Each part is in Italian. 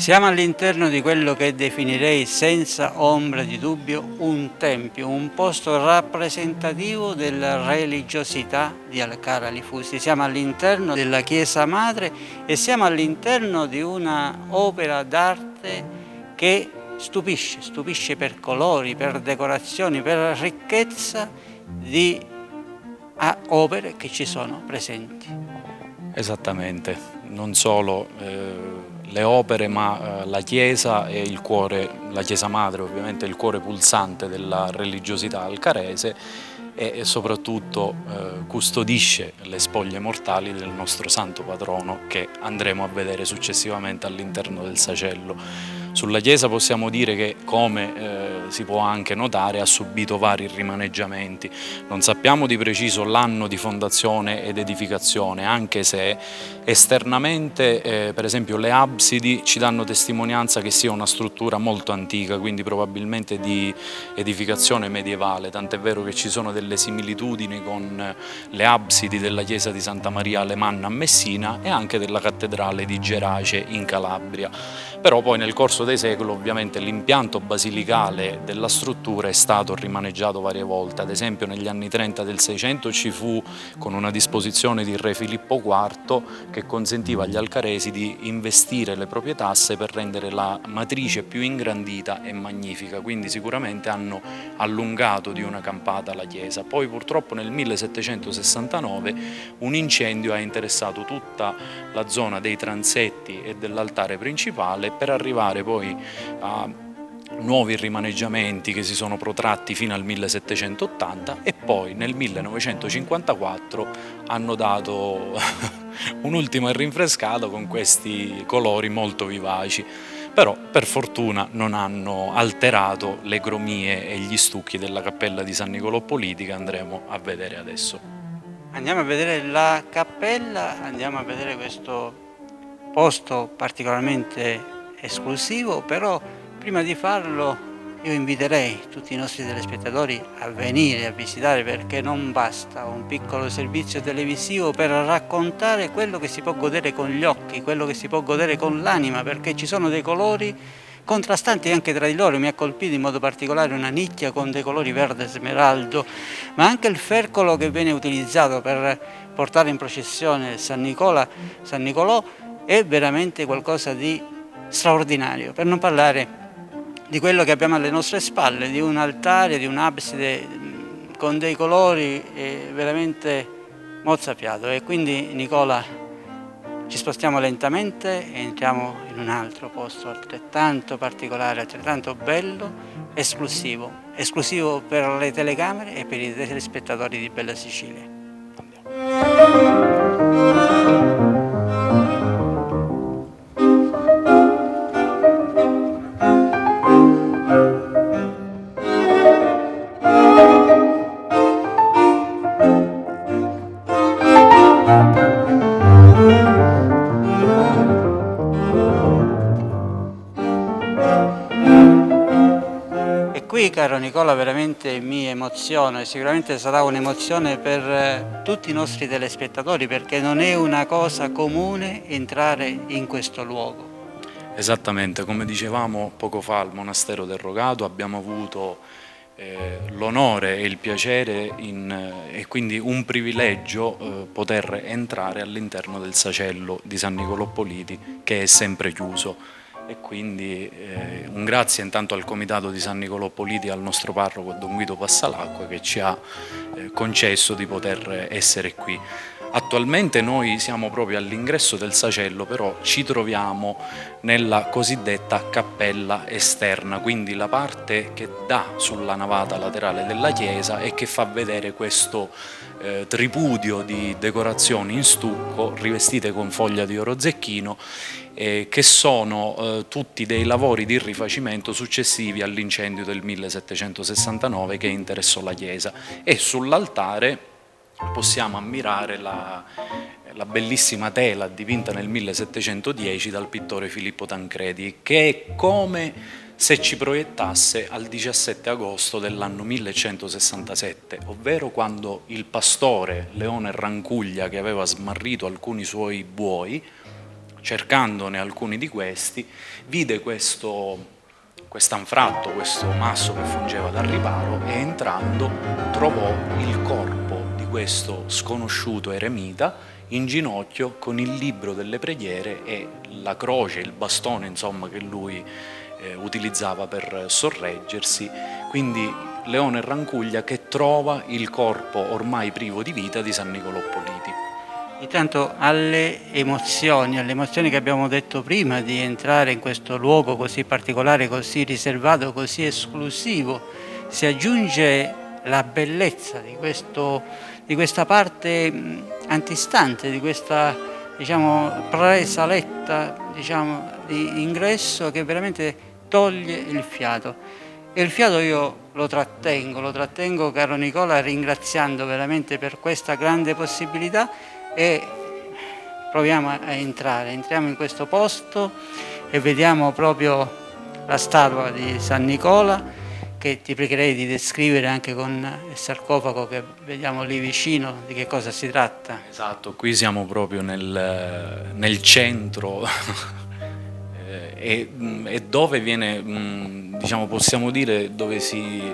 Siamo all'interno di quello che definirei senza ombra di dubbio un tempio, un posto rappresentativo della religiosità di Alcara Lifusi. Siamo all'interno della Chiesa Madre e siamo all'interno di una opera d'arte che stupisce per colori, per decorazioni, per ricchezza di opere che ci sono presenti. Esattamente, non solo le opere, ma la Chiesa è il cuore, la Chiesa Madre ovviamente è il cuore pulsante della religiosità alcarese e soprattutto custodisce le spoglie mortali del nostro santo patrono che andremo a vedere successivamente all'interno del sacello. Sulla Chiesa possiamo dire che, come si può anche notare, ha subito vari rimaneggiamenti. Non sappiamo di preciso l'anno di fondazione ed edificazione, anche se esternamente, per esempio, le absidi ci danno testimonianza che sia una struttura molto antica, quindi probabilmente di edificazione medievale, tant'è vero che ci sono delle similitudini con le absidi della chiesa di Santa Maria Alemanna a Messina e anche della cattedrale di Gerace in Calabria. Però poi nel corso dei secoli ovviamente l'impianto basilicale della struttura è stato rimaneggiato varie volte. Ad esempio negli anni 30 del 600 ci fu, con una disposizione di re Filippo IV, che consentiva agli alcaresi di investire le proprie tasse per rendere la matrice più ingrandita e magnifica, quindi sicuramente hanno allungato di una campata la chiesa. Poi purtroppo nel 1769 un incendio ha interessato tutta la zona dei transetti e dell'altare principale per arrivare poi a nuovi rimaneggiamenti che si sono protratti fino al 1780 e poi nel 1954 hanno dato un'ultima rinfrescata con questi colori molto vivaci, però per fortuna non hanno alterato le cromie e gli stucchi della cappella di San Nicolò Politi che andremo a vedere adesso. Andiamo a vedere la cappella, andiamo a vedere questo posto particolarmente esclusivo, però prima di farlo io inviterei tutti i nostri telespettatori a venire a visitare, perché non basta un piccolo servizio televisivo per raccontare quello che si può godere con gli occhi, quello che si può godere con l'anima, perché ci sono dei colori contrastanti anche tra di loro. Mi ha colpito in modo particolare una nicchia con dei colori verde smeraldo, ma anche il fercolo che viene utilizzato per portare in processione San Nicolò è veramente qualcosa di straordinario, per non parlare di quello che abbiamo alle nostre spalle, di un altare, di un'abside con dei colori veramente mozzafiato. E quindi, Nicola, ci spostiamo lentamente e entriamo in un altro posto altrettanto particolare, altrettanto bello, esclusivo per le telecamere e per i telespettatori di Bella Sicilia. Qui, caro Nicola, veramente mi emoziono e sicuramente sarà un'emozione per tutti i nostri telespettatori, perché non è una cosa comune entrare in questo luogo. Esattamente, come dicevamo poco fa al Monastero del Rogato abbiamo avuto l'onore e il piacere e quindi un privilegio poter entrare all'interno del sacello di San Nicolò Politi, che è sempre chiuso. E quindi un grazie intanto al Comitato di San Nicolò Politi e al nostro parroco Don Guido Passalacqua che ci ha concesso di poter essere qui. Attualmente noi siamo proprio all'ingresso del sacello, però ci troviamo nella cosiddetta cappella esterna, quindi la parte che dà sulla navata laterale della chiesa e che fa vedere questo tripudio di decorazioni in stucco rivestite con foglia di oro zecchino, che sono tutti dei lavori di rifacimento successivi all'incendio del 1769 che interessò la chiesa, e sull'altare possiamo ammirare la bellissima tela dipinta nel 1710 dal pittore Filippo Tancredi, che è come se ci proiettasse al 17 agosto dell'anno 1167, ovvero quando il pastore Leone Rancuglia, che aveva smarrito alcuni suoi buoi, cercandone alcuni di questi, vide quest'anfratto, questo masso che fungeva da riparo, e entrando trovò il corpo di questo sconosciuto eremita in ginocchio con il libro delle preghiere e la croce, il bastone insomma che lui utilizzava per sorreggersi. Quindi Leone Rancuglia che trova il corpo ormai privo di vita di San Niccolò Politi. Intanto alle emozioni che abbiamo detto prima di entrare in questo luogo così particolare, così riservato, così esclusivo, si aggiunge la bellezza di questa parte antistante, di questa presaletta di ingresso che veramente toglie il fiato. E il fiato io lo trattengo, caro Nicola, ringraziando veramente per questa grande possibilità, e proviamo a entriamo in questo posto e vediamo proprio la statua di San Nicola, che ti pregherei di descrivere anche con il sarcofago che vediamo lì vicino, di che cosa si tratta. Esatto, qui siamo proprio nel centro e dove viene, possiamo dire, dove si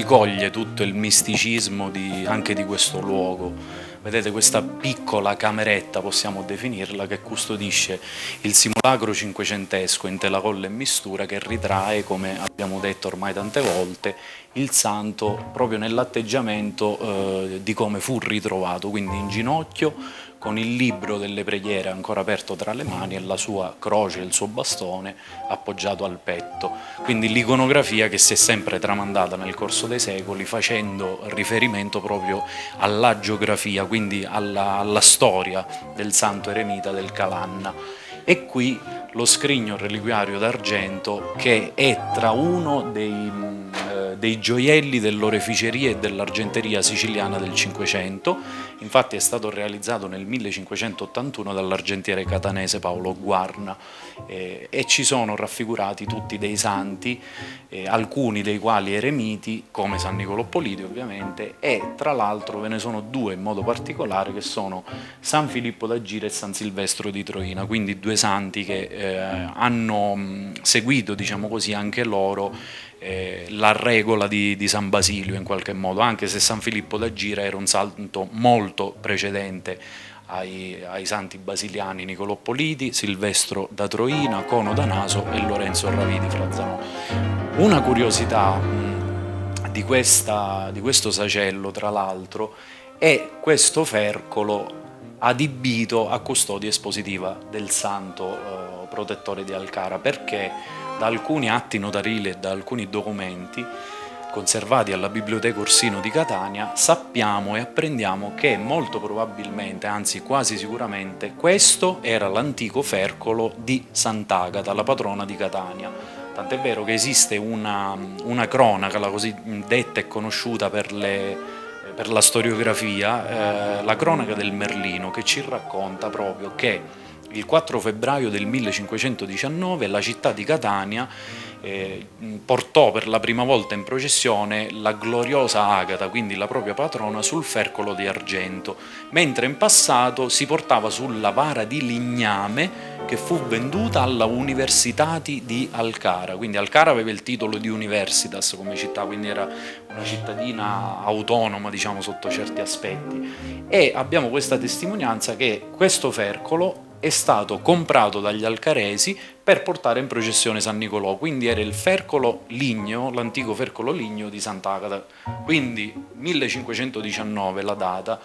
coglie tutto il misticismo anche di questo luogo. Vedete questa piccola cameretta, possiamo definirla, che custodisce il simulacro cinquecentesco in telacolla e mistura, che ritrae, come abbiamo detto ormai tante volte, il santo proprio nell'atteggiamento di come fu ritrovato, quindi in ginocchio, con il libro delle preghiere ancora aperto tra le mani e la sua croce, il suo bastone appoggiato al petto. Quindi l'iconografia che si è sempre tramandata nel corso dei secoli, facendo riferimento proprio alla geografia, quindi alla storia del santo eremita del Calanna. E qui lo scrigno reliquiario d'argento, che è tra uno dei gioielli dell'oreficeria e dell'argenteria siciliana del Cinquecento. Infatti è stato realizzato nel 1581 dall'argentiere catanese Paolo Guarna, e ci sono raffigurati tutti dei santi, alcuni dei quali eremiti, come San Niccolò Politi ovviamente, e tra l'altro ve ne sono due in modo particolare, che sono San Filippo d'Agira e San Silvestro di Troina, quindi due santi che hanno seguito, diciamo così, anche loro la regola di San Basilio in qualche modo, anche se San Filippo d'Agira era un santo molto precedente ai santi basiliani Niccolò Politi, Silvestro da Troina, Cono da Naso e Lorenzo Ravidi Frazzanò. Una curiosità di questo sacello, tra l'altro, è questo fercolo adibito a custodia espositiva del santo protettore di Alcara, perché da alcuni atti notarili e da alcuni documenti conservati alla Biblioteca Orsino di Catania sappiamo e apprendiamo che molto probabilmente, anzi quasi sicuramente, questo era l'antico fercolo di Sant'Agata, la patrona di Catania. Tant'è vero che esiste una cronaca, la così detta e conosciuta per la storiografia, la cronaca del Merlino, che ci racconta proprio che il 4 febbraio del 1519 la città di Catania portò per la prima volta in processione la gloriosa Agata, quindi la propria patrona, sul fercolo di argento, mentre in passato si portava sulla vara di ligname che fu venduta alla Universitati di Alcara. Quindi Alcara aveva il titolo di Universitas come città, quindi era una cittadina autonoma, diciamo, sotto certi aspetti, e abbiamo questa testimonianza che questo fercolo è stato comprato dagli alcaresi per portare in processione San Niccolò, quindi era il fercolo ligneo, l'antico fercolo ligneo di Sant'Agata. Quindi 1519 la data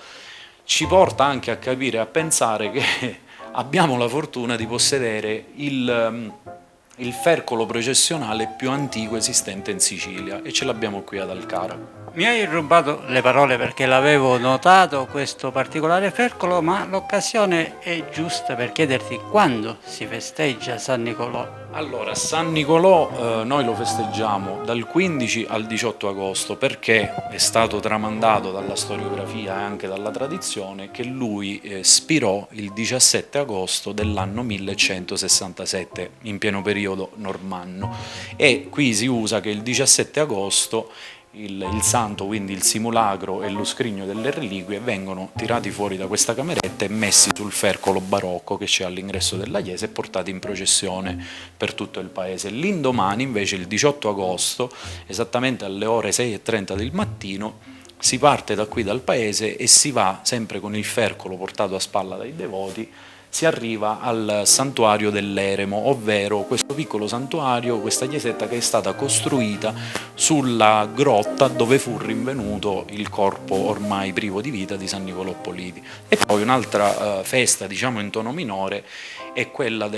ci porta anche a capire e a pensare che abbiamo la fortuna di possedere il fercolo processionale più antico esistente in Sicilia, e ce l'abbiamo qui ad Alcara. Mi hai rubato le parole, perché l'avevo notato questo particolare fercolo, ma l'occasione è giusta per chiederti quando si festeggia San Niccolò. Allora, San Niccolò noi lo festeggiamo dal 15 al 18 agosto perché è stato tramandato dalla storiografia e anche dalla tradizione che lui spirò il 17 agosto dell'anno 1167 in pieno periodo normanno, e qui si usa che il 17 agosto il santo, quindi il simulacro e lo scrigno delle reliquie, vengono tirati fuori da questa cameretta e messi sul fercolo barocco che c'è all'ingresso della chiesa e portati in processione per tutto il paese. L'indomani, invece, il 18 agosto, esattamente alle ore 6:30 del mattino, si parte da qui dal paese e si va, sempre con il fercolo portato a spalla dai devoti, si arriva al santuario dell'Eremo, ovvero questo piccolo santuario, questa chiesetta che è stata costruita sulla grotta dove fu rinvenuto il corpo ormai privo di vita di San Nicolò Politi. E poi un'altra festa, diciamo in tono minore, è quella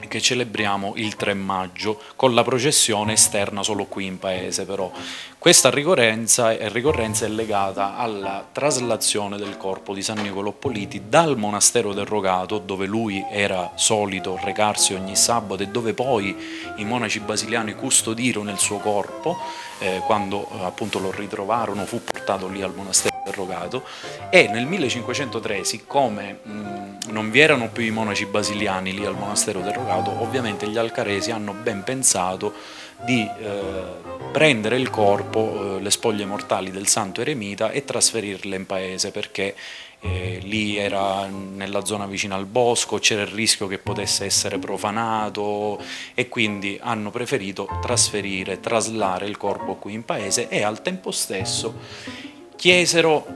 che celebriamo il 3 maggio con la processione esterna solo qui in paese. Però questa ricorrenza è legata alla traslazione del corpo di San Nicolò Politi dal monastero del Rogato, dove lui era solito recarsi ogni sabato e dove poi i monaci basiliani custodirono il suo corpo, quando appunto lo ritrovarono fu portato lì al monastero del Rogato, e nel 1503, siccome non vi erano più i monaci basiliani lì al monastero del Rogato, ovviamente gli alcaresi hanno ben pensato di prendere il corpo, le spoglie mortali del santo eremita, e trasferirle in paese, perché lì era nella zona vicina al bosco, c'era il rischio che potesse essere profanato, e quindi hanno preferito traslare il corpo qui in paese, e al tempo stesso chiesero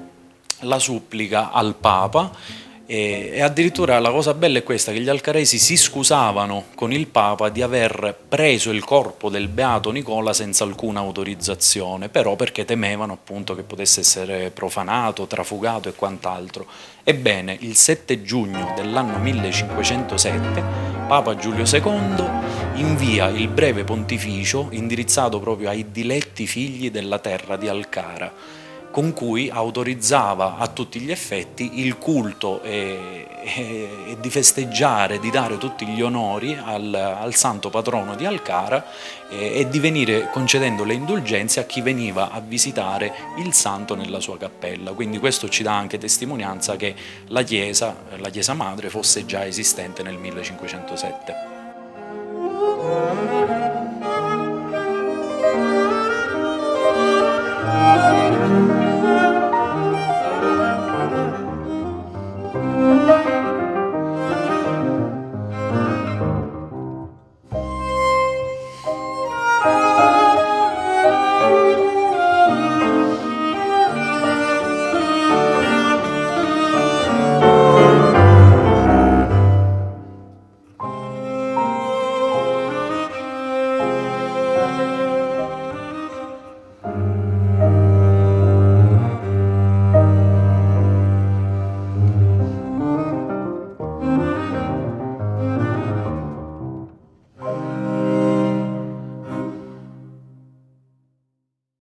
la supplica al Papa. E addirittura la cosa bella è questa, che gli alcaresi si scusavano con il Papa di aver preso il corpo del beato Nicola senza alcuna autorizzazione, però perché temevano appunto che potesse essere profanato, trafugato e quant'altro. Ebbene, il 7 giugno dell'anno 1507 Papa Giulio II invia il breve pontificio indirizzato proprio ai diletti figli della terra di Alcara, con cui autorizzava a tutti gli effetti il culto e di festeggiare, di dare tutti gli onori al santo patrono di Alcara, e di venire concedendo le indulgenze a chi veniva a visitare il santo nella sua cappella. Quindi questo ci dà anche testimonianza che la chiesa madre fosse già esistente nel 1507.